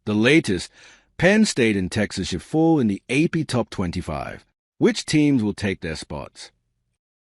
The latest, Penn State and Texas should fall in the AP Top 25. Which teams will take their spots?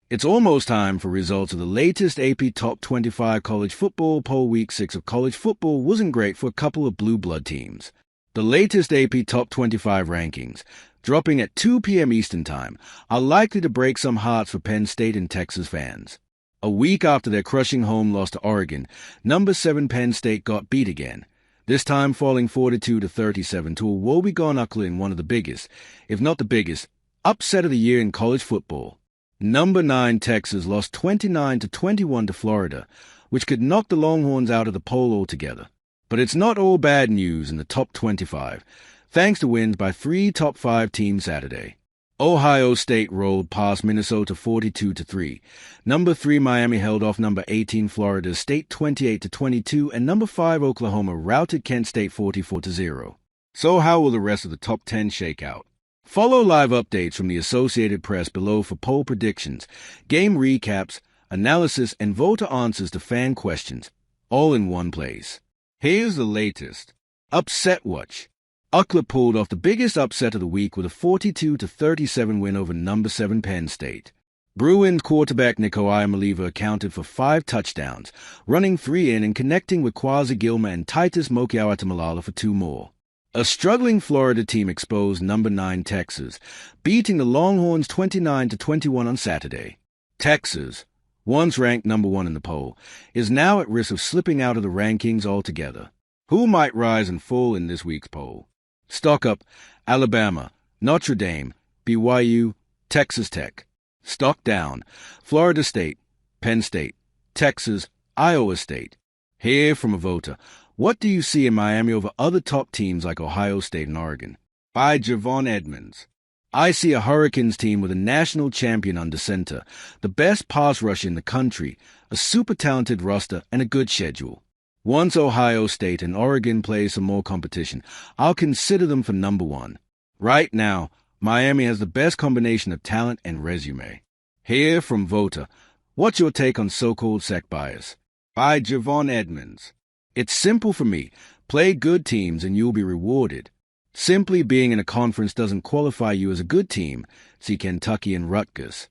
It's almost time for results of the latest AP Top 25 college football poll. Week 6 of college football wasn't great for a couple of blue blood teams. The latest AP Top 25 rankings, dropping at 2 p.m. Eastern Time, are likely to break some hearts for Penn State and Texas fans. A week after their crushing home loss to Oregon, number 7 Penn State got beat again, this time falling 42-37 to a woebegone Oklahoma in one of the biggest, if not the biggest, upset of the year in college football. Number 9 Texas lost 29-21 to Florida, which could knock the Longhorns out of the poll altogether. But it's not all bad news in the top 25, thanks to wins by 3 top 5 teams Saturday. Ohio State rolled past Minnesota 42-3. Number 3 Miami held off number 18 Florida State 28-22, and number 5 Oklahoma routed Kent State 44-0. So how will the rest of the top 10 shake out? Follow live updates from the Associated Press below for poll predictions, game recaps, analysis, and voter answers to fan questions, all in one place. Here's the latest. Upset Watch. Oklahoma pulled off the biggest upset of the week with a 42-37 win over number 7 Penn State. Bruins quarterback Nico Iamaleava accounted for 5 touchdowns, running 3 in and connecting with Quasi Gilmer and Titus Mokiawatamalala for 2 more. A struggling Florida team exposed number 9 Texas, beating the Longhorns 29-21 on Saturday. Texas, once ranked number 1 in the poll, is now at risk of slipping out of the rankings altogether. Who might rise and fall in this week's poll? Stock up, Alabama, Notre Dame, BYU, Texas Tech. Stock down, Florida State, Penn State, Texas, Iowa State. Hear from a voter. What do you see in Miami over other top teams like Ohio State and Oregon? By Javon Edmonds. I see a Hurricanes team with a national champion under center, the best pass rush in the country, a super talented roster, and a good schedule. Once Ohio State and Oregon play some more competition, I'll consider them for number 1. Right now, Miami has the best combination of talent and resume. Hear from voter. What's your take on so-called sec bias? By Javon Edmonds. It's simple for me. Play good teams and you'll be rewarded. Simply being in a conference doesn't qualify you as a good team. See Kentucky and Rutgers.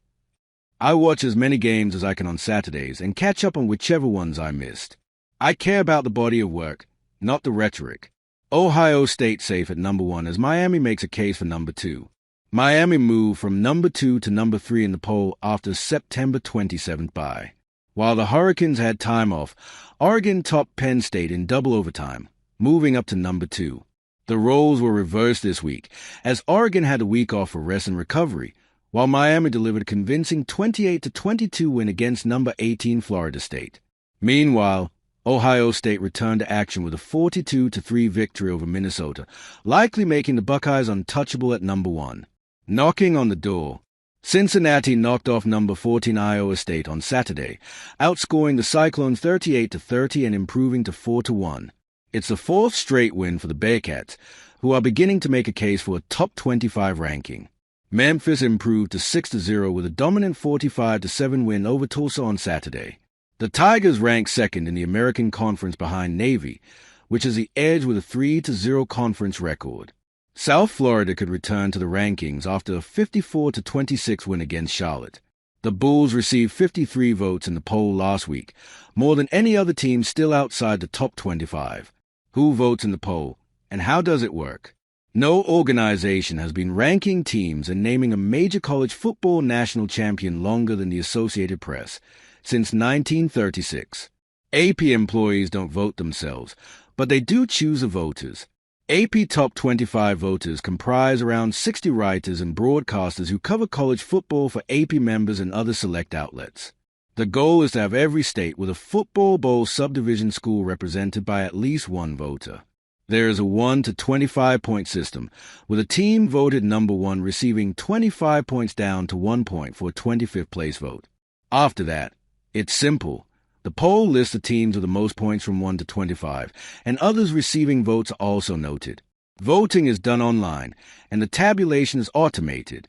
I watch as many games as I can on Saturdays and catch up on whichever ones I missed. I care about the body of work, not the rhetoric. Ohio State safe at number 1 as Miami makes a case for number 2. Miami moved from number 2 to number 3 in the poll after September 27th bye. While the Hurricanes had time off, Oregon topped Penn State in double overtime, moving up to number 2. The roles were reversed this week, as Oregon had a week off for rest and recovery, while Miami delivered a convincing 28-22 win against number 18 Florida State. Meanwhile, Ohio State returned to action with a 42-3 victory over Minnesota, likely making the Buckeyes untouchable at number 1. Knocking on the door. Cincinnati knocked off number 14 Iowa State on Saturday, outscoring the Cyclones 38-30 and improving to 4-1. It's the 4th straight win for the Bearcats, who are beginning to make a case for a top 25 ranking. Memphis improved to 6-0 with a dominant 45-7 win over Tulsa on Saturday. The Tigers ranked 2nd in the American Conference behind Navy, which is the edge with a 3-0 conference record. South Florida could return to the rankings after a 54-26 win against Charlotte. The Bulls received 53 votes in the poll last week, more than any other team still outside the top 25. Who votes in the poll, and how does it work? No organization has been ranking teams and naming a major college football national champion longer than the Associated Press, since 1936. AP employees don't vote themselves, but they do choose the voters. AP Top 25 voters comprise around 60 writers and broadcasters who cover college football for AP members and other select outlets. The goal is to have every state with a football bowl subdivision school represented by at least 1 voter. There is a 1 to 25 point system, with a team voted number 1 receiving 25 points down to 1 point for a 25th place vote. After that, it's simple. The poll lists the teams with the most points from 1 to 25, and others receiving votes are also noted. Voting is done online, and the tabulation is automated.